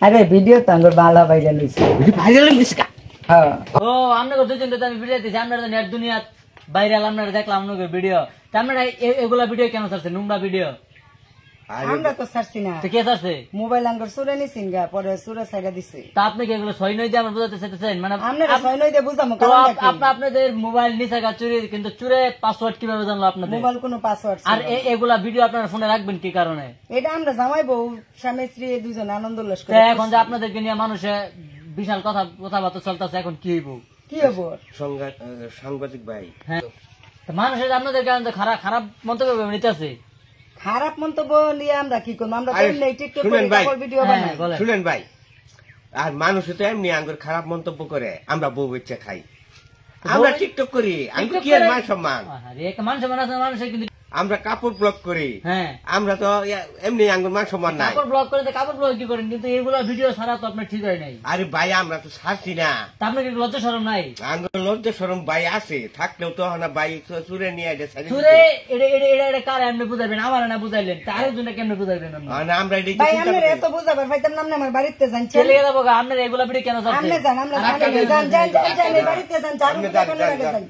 আরে ভিডিও তো আমার ভালো ভাইরাল হইছে। ভাইরাল হইছে কা? হ্যাঁ। ও আপনাকে দুজন তো আমি ভিডিও দিছি, আমরা তো নেট দুনিয়া ভাইরাল, আমরা দেখলাম আপনাকে ভিডিও। তা আপনারা এগুলা ভিডিও কেন ছাড়ছেন? নোংরা ভিডিও আমরা তো ছাড়ছি না। তো কে ছাড়ছে? মোবাইল আঙ্গর সুরে নিছিন গা, পরে সুরে ছাইড়া দিছে। তা আপনি কি এগুলো সই নই দিয়ে আমরা বুঝাতে চাইতেছেন? মানে আপনারা সই নই দিয়ে বুঝামু তো কারণটা কি? আপনাদের মোবাইল নিচে গা চুরি, কিন্তু চুরে পাসওয়ার্ড কিভাবে জানলো আপনাদের? মোবাইল কোনো পাসওয়ার্ড আর এগুলা ভিডিও আপনারা ফোনে রাখবেন কি কারণে? এটা আমরা জামাই বউ স্বামী স্ত্রী দুজন আনন্দ উল্লাস তা করে। এখন যে আপনাদেরকে নিয়ে মানুষে বিশাল কথাবার্তা চলতেছে, এখন কি হইব? কি হবো? সাংবাদিক ভাই, হ্যাঁ, তা মানুষের আপনাদেরকে খারাপ মন্তব্য নিতেছে। খারাপ মন্তব্য নিয়ে আমরা কি করবো? আমরা তো আরে, এমনি টিকটক শুনেন করে ভাই। কাপড় ভিডিও হ্যাঁ, বানাই। বলেন। শুনেন ভাই, আর মানুষ তো এমনি আঙ্গুর খারাপ মন্তব্য করে, আমরা বউ বেচে খাই, আমরা টিকটক করি, আঙ্গুর কি আর মান সম্মান? আরে একটা মান সম্মান আছে মানুষের, কিন্তু আমরা কাপড় ব্লগ করি, হ্যাঁ আমরা তো এমনি আঙ্গুর মান সম্মান নাই। কাপড় ব্লগ করে, কাপড় ব্লগ কি করেন, কিন্তু এগুলো ভিডিও ছাড়া তো আপনার ঠিক হয় নাই। আরে ভাই, আমরা তো ছাড়ছি না, তা আপনার কি লজ্জা শরম নাই? আঙ্গুর লজ্জা শরম ভাই আছে, থাকলেও তো না ভাই চুরে নিয়ে চুরে এটা কার এমনি বুঝাইবেন? আমার না বুঝাইলেন, তা আরেকজনে কেমনে বুঝাইবেন? আমরা ভাই আমরা এত বুঝাবার ভাই, তার নাম না আমার বাড়িতে যান। ছেলে যাবো আপনার এগুলা ভিডিও কেন আপনি যান, আমরা যান, যান, যান, যান, বাড়িতে যান, যান, আপনি যান, যান, যান। যান।